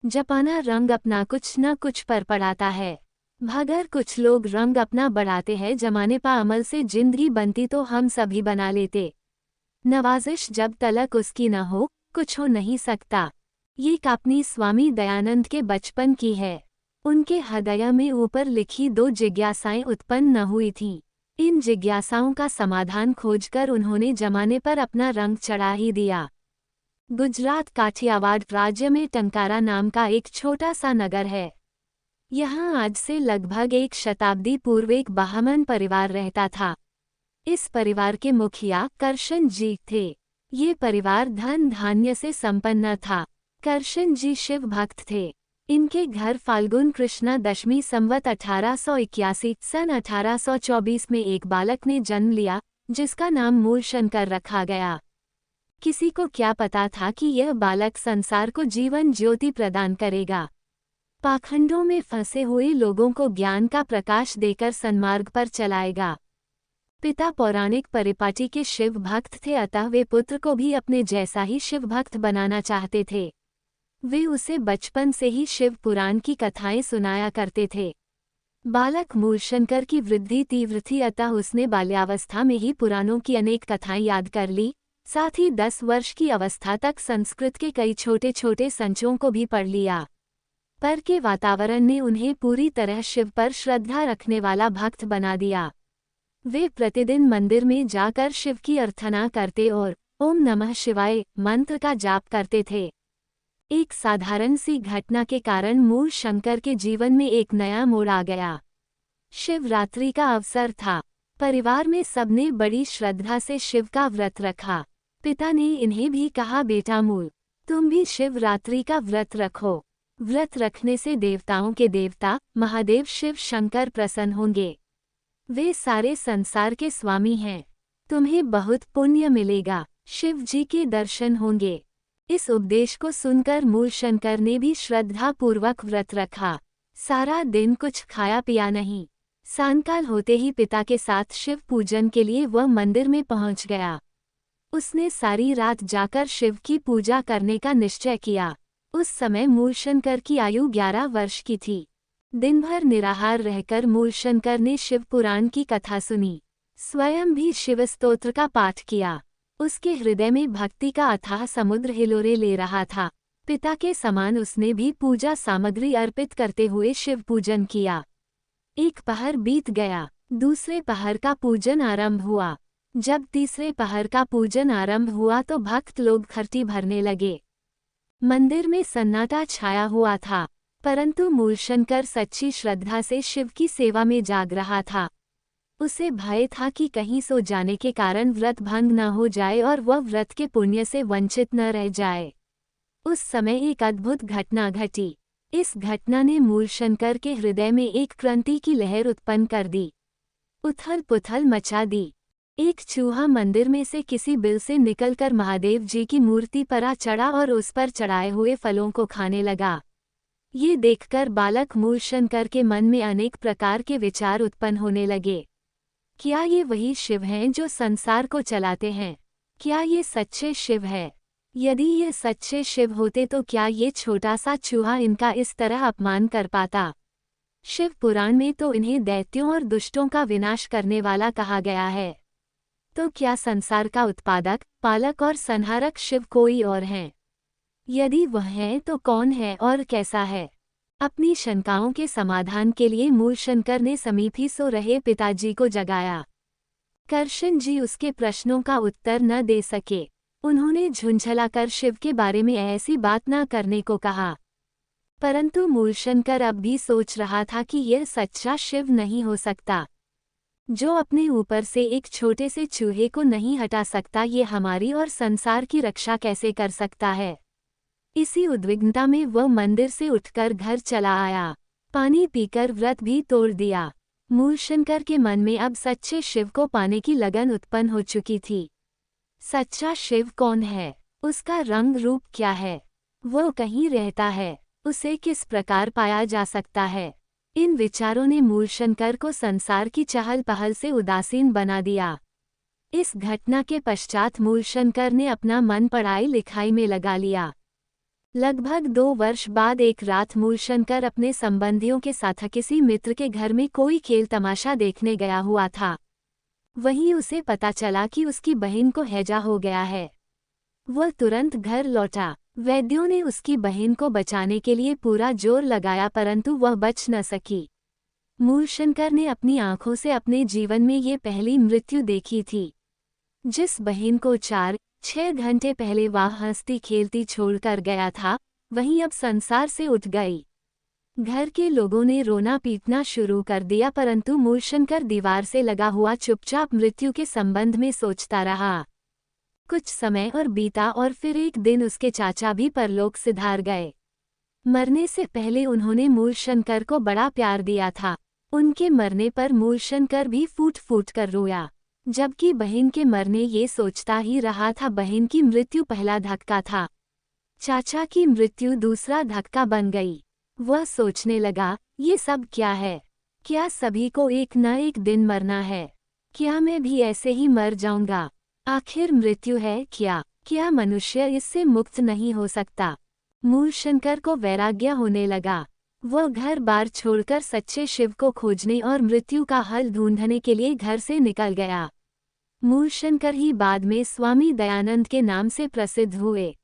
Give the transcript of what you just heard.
जपाना रंग अपना कुछ न कुछ पर पड़ाता है। मगर कुछ लोग रंग अपना बढ़ाते हैं, जमाने पा अमल से जिंदगी बनती तो हम सभी बना लेते। नवाजिश जब तलक उसकी न हो, कुछ हो नहीं सकता। ये कहानी स्वामी दयानंद के बचपन की है। उनके हृदय में ऊपर लिखी दो जिज्ञासाएं उत्पन्न न हुई थीं। इन जिज्ञासाओं का समाधान खोजकर उन्होंने जमाने पर अपना रंग चढ़ा ही दिया। गुजरात काठियावाड़ राज्य में टंकारा नाम का एक छोटा सा नगर है। यहाँ आज से लगभग एक शताब्दी पूर्व एक ब्राह्मण परिवार रहता था। इस परिवार के मुखिया करशन जी थे। ये परिवार धन धान्य से संपन्न था। करशन जी शिव भक्त थे। इनके घर फाल्गुन कृष्णा दशमी संवत 1881 सन 1824 में एक बालक ने जन्म लिया, जिसका नाम मूलशंकर रखा गया। किसी को क्या पता था कि यह बालक संसार को जीवन ज्योति प्रदान करेगा। पाखंडों में फंसे हुए लोगों को ज्ञान का प्रकाश देकर सन्मार्ग पर चलाएगा। पिता पौराणिक परिपाटी के शिव भक्त थे, अतः वे पुत्र को भी अपने जैसा ही शिव भक्त बनाना चाहते थे। वे उसे बचपन से ही शिव पुराण की कथाएं सुनाया करते थे। बालक मूलशंकर की वृद्धि तीव्र थी, अतः उसने बाल्यावस्था में ही पुराणों की अनेक कथाएं याद कर ली। साथ ही 10 वर्ष की अवस्था तक संस्कृत के कई छोटे छोटे संचों को भी पढ़ लिया। पर के वातावरण ने उन्हें पूरी तरह शिव पर श्रद्धा रखने वाला भक्त बना दिया। वे प्रतिदिन मंदिर में जाकर शिव की अर्थना करते और ओम नमः शिवाय मंत्र का जाप करते थे। एक साधारण सी घटना के कारण मूलशंकर के जीवन में एक नया मोड़ आ गया। शिवरात्रि का अवसर था। परिवार में सबने बड़ी श्रद्धा से शिव का व्रत रखा। पिता ने इन्हें भी कहा, बेटा मूल, तुम भी शिवरात्रि का व्रत रखो। व्रत रखने से देवताओं के देवता महादेव शिव शंकर प्रसन्न होंगे। वे सारे संसार के स्वामी हैं। तुम्हें बहुत पुण्य मिलेगा, शिव जी के दर्शन होंगे। इस उपदेश को सुनकर मूलशंकर ने भी श्रद्धापूर्वक व्रत रखा। सारा दिन कुछ खाया पिया नहीं। सायंकाल होते ही पिता के साथ शिव पूजन के लिए वह मंदिर में पहुंच गया। उसने सारी रात जाकर शिव की पूजा करने का निश्चय किया। उस समय मूलशंकर की आयु 11 वर्ष की थी। दिन भर निराहार रहकर मूलशंकर ने शिव पुराण की कथा सुनी। स्वयं भी शिव स्तोत्र का पाठ किया। उसके हृदय में भक्ति का अथाह समुद्र हिलोरे ले रहा था। पिता के समान उसने भी पूजा सामग्री अर्पित करते हुए शिव पूजन किया। एक पहर बीत गया, दूसरे पहर का पूजन आरंभ हुआ। जब तीसरे पहर का पूजन आरंभ हुआ तो भक्त लोग खर्ची भरने लगे। मंदिर में सन्नाटा छाया हुआ था, परंतु मूलशंकर सच्ची श्रद्धा से शिव की सेवा में जाग रहा था। उसे भय था कि कहीं सो जाने के कारण व्रत भंग न हो जाए और वह व्रत के पुण्य से वंचित न रह जाए। उस समय एक अद्भुत घटना घटी। इस घटना ने मूलशंकर के हृदय में एक क्रांति की लहर उत्पन्न कर दी। उथल पुथल मचा दी। एक चूहा मंदिर में से किसी बिल से निकलकर महादेव जी की मूर्ति पर आ चढ़ा और उस पर चढ़ाए हुए फलों को खाने लगा। ये देखकर बालक मूलशंकर के मन में अनेक प्रकार के विचार उत्पन्न होने लगे। क्या ये वही शिव हैं जो संसार को चलाते हैं? क्या ये सच्चे शिव है? यदि ये सच्चे शिव होते तो क्या ये छोटा सा चूहा इनका इस तरह अपमान कर पाता? शिव पुराण में तो इन्हें दैत्यों और दुष्टों का विनाश करने वाला कहा गया है। तो क्या संसार का उत्पादक, पालक और संहारक शिव कोई और हैं? यदि वह है तो कौन है और कैसा है? अपनी शंकाओं के समाधान के लिए मूलशंकर ने समीप ही सो रहे पिताजी को जगाया। करशन जी उसके प्रश्नों का उत्तर न दे सके। उन्होंने झुंझलाकर शिव के बारे में ऐसी बात न करने को कहा। परंतु मूलशंकर अब भी सोच रहा था कि यह सच्चा शिव नहीं हो सकता। जो अपने ऊपर से एक छोटे से चूहे को नहीं हटा सकता, ये हमारी और संसार की रक्षा कैसे कर सकता है? इसी उद्विग्नता में वह मंदिर से उठकर घर चला आया। पानी पीकर व्रत भी तोड़ दिया। मूलशंकर के मन में अब सच्चे शिव को पाने की लगन उत्पन्न हो चुकी थी। सच्चा शिव कौन है? उसका रंग रूप क्या है? वो कहीं रहता है? उसे किस प्रकार पाया जा सकता है? इन विचारों ने मूलशंकर को संसार की चहल पहल से उदासीन बना दिया। इस घटना के पश्चात मूलशंकर ने अपना मन पढ़ाई लिखाई में लगा लिया। लगभग 2 वर्ष बाद एक रात मूलशंकर अपने संबंधियों के साथ किसी मित्र के घर में कोई खेल तमाशा देखने गया हुआ था। वहीं उसे पता चला कि उसकी बहन को हैजा हो गया है। वह तुरंत घर लौटा। वैद्यों ने उसकी बहन को बचाने के लिए पूरा जोर लगाया परंतु वह बच न सकी। मूलशंकर ने अपनी आंखों से अपने जीवन में ये पहली मृत्यु देखी थी। जिस बहन को 4-6 घंटे पहले वह हंसती खेलती छोड़कर गया था, वहीं अब संसार से उठ गई। घर के लोगों ने रोना पीटना शुरू कर दिया परंतु मूलशंकर दीवार से लगा हुआ चुपचाप मृत्यु के संबंध में सोचता रहा। कुछ समय और बीता और फिर एक दिन उसके चाचा भी परलोक सिधार गए। मरने से पहले उन्होंने मूलशंकर को बड़ा प्यार दिया था। उनके मरने पर मूलशंकर भी फूट फूट कर रोया, जबकि बहन के मरने ये सोचता ही रहा था। बहन की मृत्यु पहला धक्का था, चाचा की मृत्यु दूसरा धक्का बन गई। वह सोचने लगा, ये सब क्या है? क्या सभी को एक न एक दिन मरना है? क्या मैं भी ऐसे ही मर जाऊंगा? आखिर मृत्यु है क्या मनुष्य इससे मुक्त नहीं हो सकता? मूलशंकर को वैराग्य होने लगा। वह घर बार छोड़कर सच्चे शिव को खोजने और मृत्यु का हल ढूंढने के लिए घर से निकल गया। मूलशंकर ही बाद में स्वामी दयानंद के नाम से प्रसिद्ध हुए।